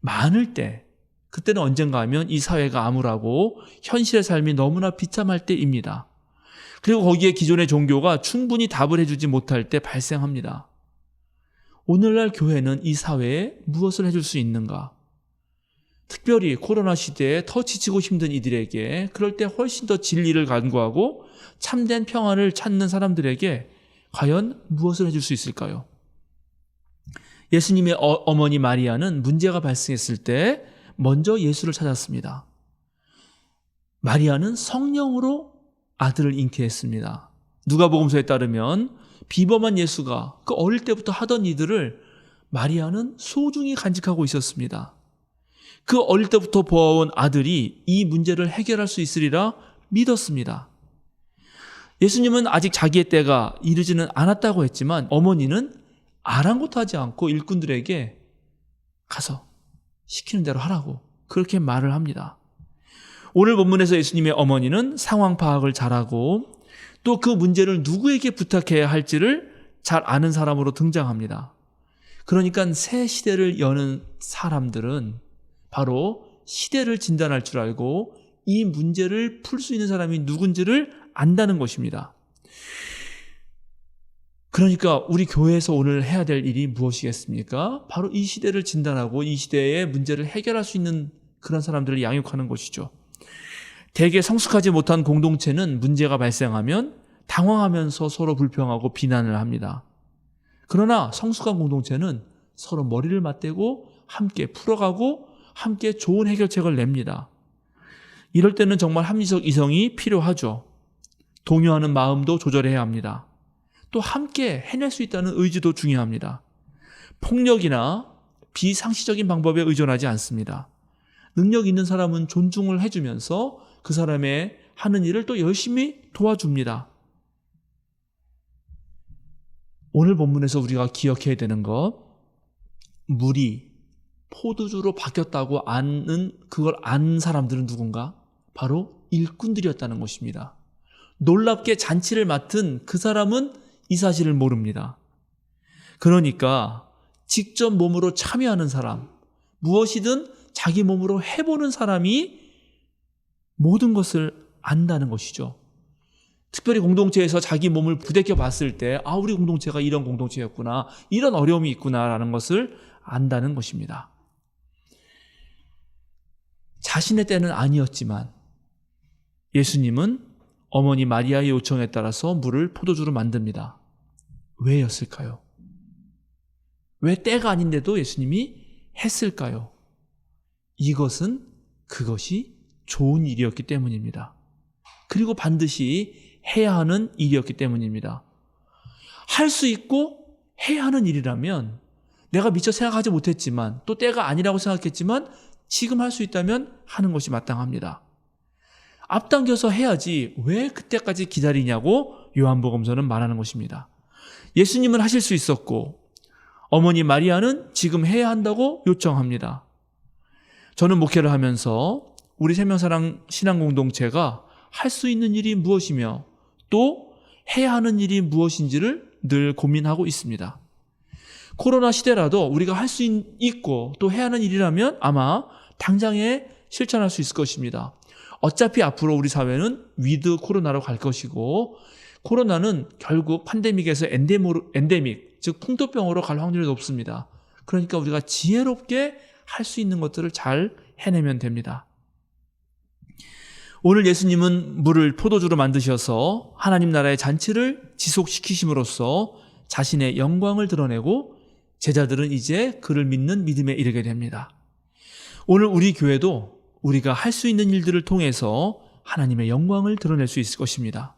많을 때, 그때는 언젠가 하면 이 사회가 암울하고 현실의 삶이 너무나 비참할 때입니다. 그리고 거기에 기존의 종교가 충분히 답을 해주지 못할 때 발생합니다. 오늘날 교회는 이 사회에 무엇을 해줄 수 있는가? 특별히 코로나 시대에 더 지치고 힘든 이들에게, 그럴 때 훨씬 더 진리를 간구하고 참된 평안을 찾는 사람들에게 과연 무엇을 해줄 수 있을까요? 예수님의 어머니 마리아는 문제가 발생했을 때 먼저 예수를 찾았습니다. 마리아는 성령으로 아들을 잉태했습니다. 누가복음서에 따르면 비범한 예수가 그 어릴 때부터 하던 일들을 마리아는 소중히 간직하고 있었습니다. 그 어릴 때부터 보아온 아들이 이 문제를 해결할 수 있으리라 믿었습니다. 예수님은 아직 자기의 때가 이르지는 않았다고 했지만 어머니는 아랑곳하지 않고 일꾼들에게 가서 시키는 대로 하라고 그렇게 말을 합니다. 오늘 본문에서 예수님의 어머니는 상황 파악을 잘하고 또 그 문제를 누구에게 부탁해야 할지를 잘 아는 사람으로 등장합니다. 그러니까 새 시대를 여는 사람들은 바로 시대를 진단할 줄 알고 이 문제를 풀 수 있는 사람이 누군지를 안다는 것입니다. 그러니까 우리 교회에서 오늘 해야 될 일이 무엇이겠습니까? 바로 이 시대를 진단하고 이 시대의 문제를 해결할 수 있는 그런 사람들을 양육하는 것이죠. 대개 성숙하지 못한 공동체는 문제가 발생하면 당황하면서 서로 불평하고 비난을 합니다. 그러나 성숙한 공동체는 서로 머리를 맞대고 함께 풀어가고 함께 좋은 해결책을 냅니다. 이럴 때는 정말 합리적 이성이 필요하죠. 동요하는 마음도 조절해야 합니다. 또 함께 해낼 수 있다는 의지도 중요합니다. 폭력이나 비상식적인 방법에 의존하지 않습니다. 능력 있는 사람은 존중을 해주면서 그 사람의 하는 일을 또 열심히 도와줍니다. 오늘 본문에서 우리가 기억해야 되는 것, 물이 포도주로 바뀌었다고 그걸 아는 사람들은 누군가? 바로 일꾼들이었다는 것입니다. 놀랍게 잔치를 맡은 그 사람은 이 사실을 모릅니다. 그러니까 직접 몸으로 참여하는 사람, 무엇이든 자기 몸으로 해보는 사람이 모든 것을 안다는 것이죠. 특별히 공동체에서 자기 몸을 부대껴 봤을 때 우리 공동체가 이런 공동체였구나, 이런 어려움이 있구나라는 것을 안다는 것입니다. 자신의 때는 아니었지만 예수님은 어머니 마리아의 요청에 따라서 물을 포도주로 만듭니다. 왜였을까요? 왜 때가 아닌데도 예수님이 했을까요? 그것이 좋은 일이었기 때문입니다. 그리고 반드시 해야 하는 일이었기 때문입니다. 할 수 있고 해야 하는 일이라면 내가 미처 생각하지 못했지만 또 때가 아니라고 생각했지만 지금 할 수 있다면 하는 것이 마땅합니다. 앞당겨서 해야지 왜 그때까지 기다리냐고 요한복음서는 말하는 것입니다. 예수님은 하실 수 있었고 어머니 마리아는 지금 해야 한다고 요청합니다. 저는 목회를 하면서 우리 생명사랑 신앙공동체가 할 수 있는 일이 무엇이며 또 해야 하는 일이 무엇인지를 늘 고민하고 있습니다. 코로나 시대라도 우리가 할 수 있고 또 해야 하는 일이라면 아마 당장에 실천할 수 있을 것입니다. 어차피 앞으로 우리 사회는 위드 코로나로 갈 것이고 코로나는 결국 팬데믹에서 엔데믹, 즉 풍토병으로 갈 확률이 높습니다. 그러니까 우리가 지혜롭게 할 수 있는 것들을 잘 해내면 됩니다. 오늘 예수님은 물을 포도주로 만드셔서 하나님 나라의 잔치를 지속시키심으로써 자신의 영광을 드러내고 제자들은 이제 그를 믿는 믿음에 이르게 됩니다. 오늘 우리 교회도 우리가 할 수 있는 일들을 통해서 하나님의 영광을 드러낼 수 있을 것입니다.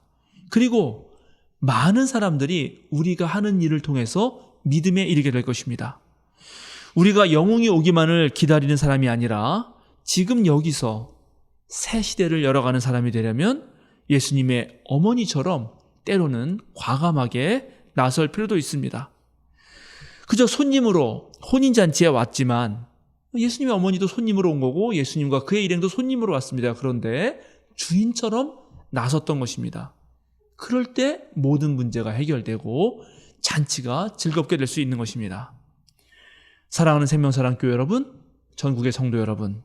그리고 많은 사람들이 우리가 하는 일을 통해서 믿음에 이르게 될 것입니다. 우리가 영웅이 오기만을 기다리는 사람이 아니라 지금 여기서 새 시대를 열어가는 사람이 되려면 예수님의 어머니처럼 때로는 과감하게 나설 필요도 있습니다. 그저 손님으로 혼인잔치에 왔지만 예수님의 어머니도 손님으로 온 거고 예수님과 그의 일행도 손님으로 왔습니다. 그런데 주인처럼 나섰던 것입니다. 그럴 때 모든 문제가 해결되고 잔치가 즐겁게 될 수 있는 것입니다. 사랑하는 생명사랑교회 여러분, 전국의 성도 여러분,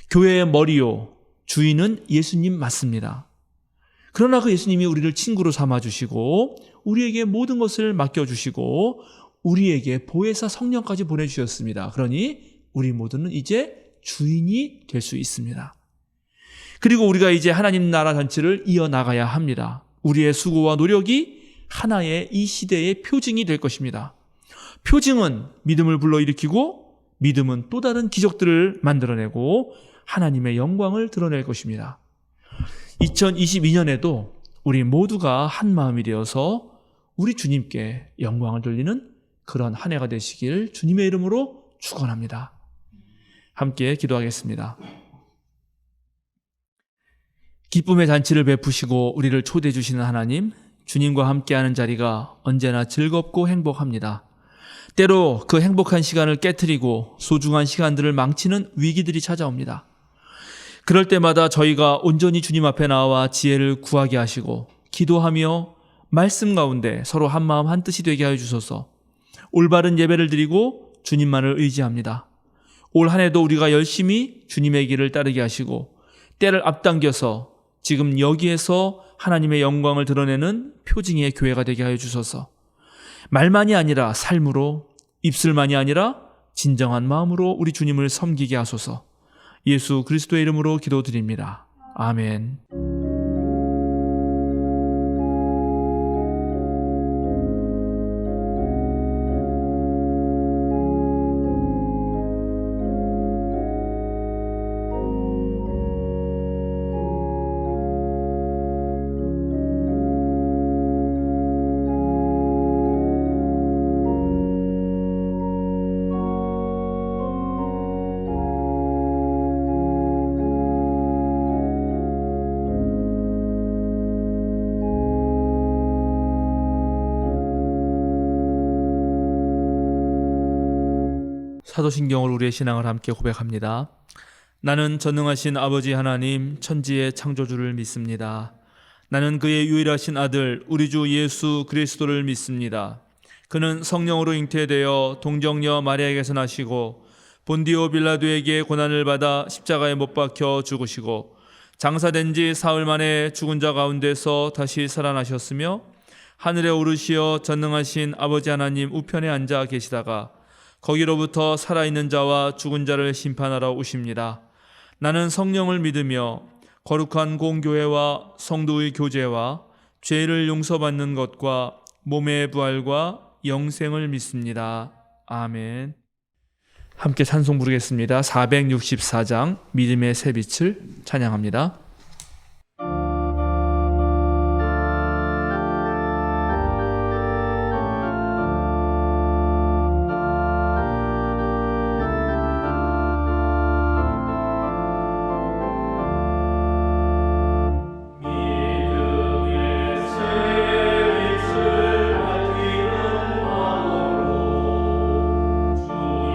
교회의 머리요, 주인은 예수님 맞습니다. 그러나 그 예수님이 우리를 친구로 삼아주시고 우리에게 모든 것을 맡겨주시고 우리에게 보혜사 성령까지 보내주셨습니다. 그러니 우리 모두는 이제 주인이 될 수 있습니다. 그리고 우리가 이제 하나님 나라 잔치를 이어나가야 합니다. 우리의 수고와 노력이 하나의 이 시대의 표징이 될 것입니다. 표징은 믿음을 불러일으키고 믿음은 또 다른 기적들을 만들어내고 하나님의 영광을 드러낼 것입니다. 2022년에도 우리 모두가 한 마음이 되어서 우리 주님께 영광을 돌리는 그런 한 해가 되시길 주님의 이름으로 축원합니다. 함께 기도하겠습니다. 기쁨의 잔치를 베푸시고 우리를 초대해 주시는 하나님, 주님과 함께하는 자리가 언제나 즐겁고 행복합니다. 때로 그 행복한 시간을 깨트리고 소중한 시간들을 망치는 위기들이 찾아옵니다. 그럴 때마다 저희가 온전히 주님 앞에 나와 지혜를 구하게 하시고 기도하며 말씀 가운데 서로 한마음 한뜻이 되게 하여 주소서. 올바른 예배를 드리고 주님만을 의지합니다. 올 한 해도 우리가 열심히 주님의 길을 따르게 하시고 때를 앞당겨서 지금 여기에서 하나님의 영광을 드러내는 표징의 교회가 되게 하여 주소서. 말만이 아니라 삶으로, 입술만이 아니라 진정한 마음으로 우리 주님을 섬기게 하소서. 예수 그리스도의 이름으로 기도드립니다. 아멘. 사도신경으로 우리의 신앙을 함께 고백합니다. 나는 전능하신 아버지 하나님 천지의 창조주를 믿습니다. 나는 그의 유일하신 아들 우리 주 예수 그리스도를 믿습니다. 그는 성령으로 잉태되어 동정녀 마리아에게서 나시고 본디오 빌라도에게 고난을 받아 십자가에 못 박혀 죽으시고 장사된 지 사흘 만에 죽은 자 가운데서 다시 살아나셨으며 하늘에 오르시어 전능하신 아버지 하나님 우편에 앉아 계시다가 거기로부터 살아있는 자와 죽은 자를 심판하러 오십니다. 나는 성령을 믿으며 거룩한 공교회와 성도의 교제와 죄를 용서받는 것과 몸의 부활과 영생을 믿습니다. 아멘. 함께 찬송 부르겠습니다. 464장 믿음의 새빛을 찬양합니다.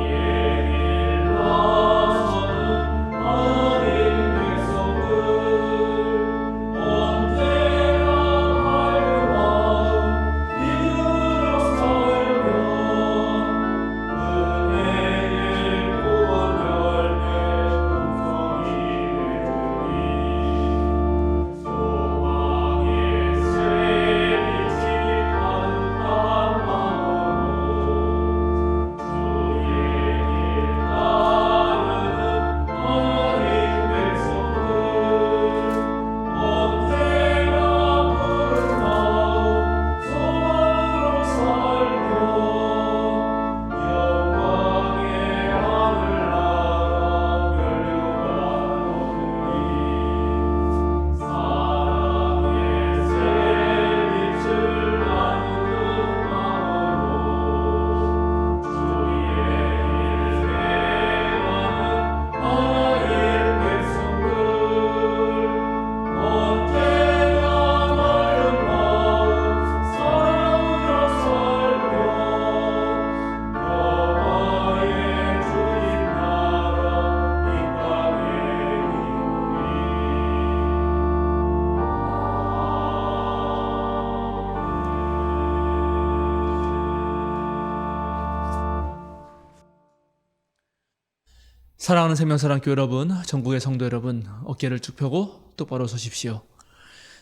주의 길 나서는 사랑하는 생명사랑교회 여러분, 전국의 성도 여러분, 어깨를 쭉 펴고 똑바로 서십시오.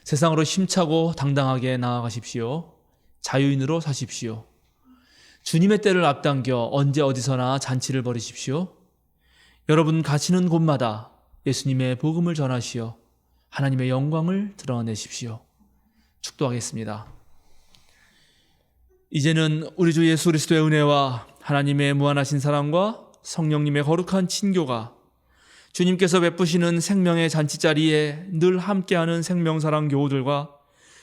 세상으로 힘차고 당당하게 나아가십시오. 자유인으로 사십시오. 주님의 때를 앞당겨 언제 어디서나 잔치를 벌이십시오. 여러분 가시는 곳마다 예수님의 복음을 전하시어 하나님의 영광을 드러내십시오. 축도하겠습니다. 이제는 우리 주 예수 그리스도의 은혜와 하나님의 무한하신 사랑과 성령님의 거룩한 친교가 주님께서 베푸시는 생명의 잔치자리에 늘 함께하는 생명사랑 교우들과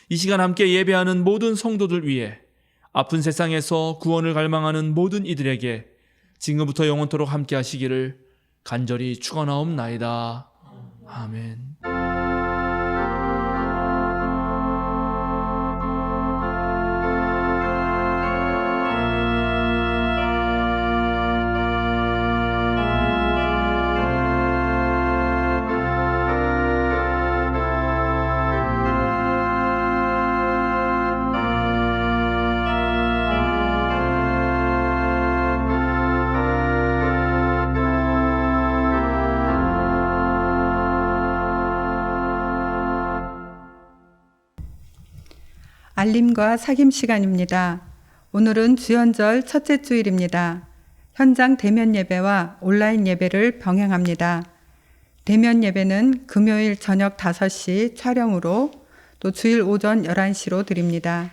이 시간 함께 예배하는 모든 성도들 위해 아픈 세상에서 구원을 갈망하는 모든 이들에게 지금부터 영원토록 함께 하시기를 간절히 축원하옵나이다. 아멘. 알림과 사김 시간입니다. 오늘은 주연절 첫째 주일입니다. 현장 대면 예배와 온라인 예배를 병행합니다. 대면 예배는 금요일 저녁 5시 촬영으로 또 주일 오전 11시로 드립니다.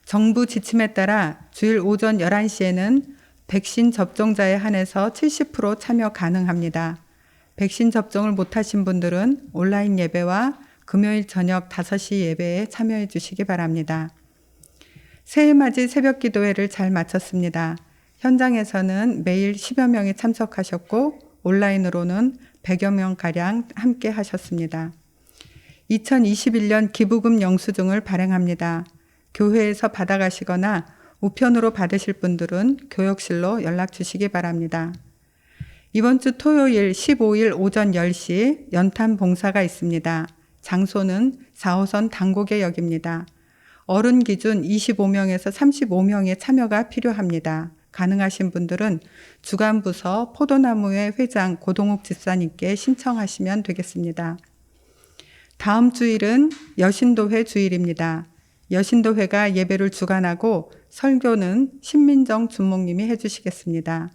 정부 지침에 따라 주일 오전 11시에는 백신 접종자에 한해서 70% 참여 가능합니다. 백신 접종을 못하신 분들은 온라인 예배와 금요일 저녁 5시 예배에 참여해 주시기 바랍니다. 새해맞이 새벽 기도회를 잘 마쳤습니다. 현장에서는 매일 10여 명이 참석하셨고 온라인으로는 100여 명가량 함께 하셨습니다. 2021년 기부금 영수증을 발행합니다. 교회에서 받아가시거나 우편으로 받으실 분들은 교역실로 연락 주시기 바랍니다. 이번 주 토요일 15일 오전 10시 연탄 봉사가 있습니다. 장소는 4호선 당고개역입니다. 어른 기준 25명에서 35명의 참여가 필요합니다. 가능하신 분들은 주간부서 포도나무회 회장 고동욱 집사님께 신청하시면 되겠습니다. 다음 주일은 여신도회 주일입니다. 여신도회가 예배를 주관하고 설교는 신민정 주목님이 해주시겠습니다.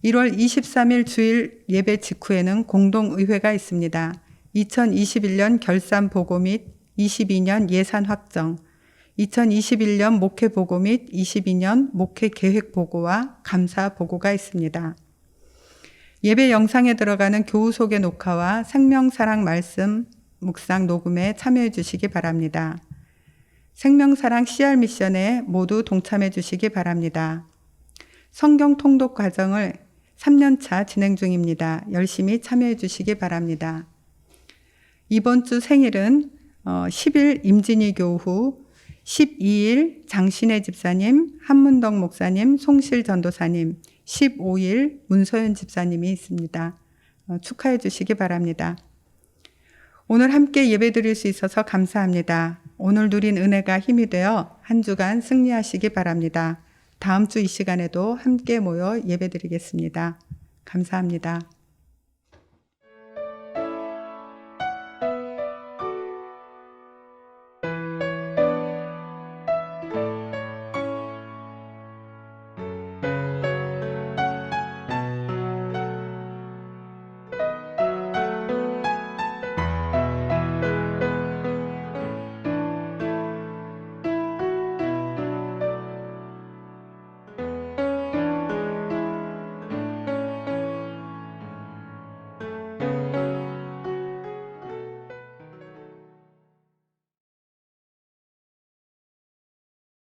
1월 23일 주일 예배 직후에는 공동의회가 있습니다. 2021년 결산 보고 및 22년 예산 확정, 2021년 목회 보고 및 22년 목회 계획 보고와 감사 보고가 있습니다. 예배 영상에 들어가는 교우 소개 녹화와 생명사랑 말씀 묵상 녹음에 참여해 주시기 바랍니다. 생명사랑 CR 미션에 모두 동참해 주시기 바랍니다. 성경 통독 과정을 3년차 진행 중입니다. 열심히 참여해 주시기 바랍니다. 이번 주 생일은 10일 임진희 교우, 12일 장신혜 집사님, 한문덕 목사님, 송실 전도사님, 15일 문서연 집사님이 있습니다. 축하해 주시기 바랍니다. 오늘 함께 예배드릴 수 있어서 감사합니다. 오늘 누린 은혜가 힘이 되어 한 주간 승리하시기 바랍니다. 다음 주 이 시간에도 함께 모여 예배드리겠습니다. 감사합니다.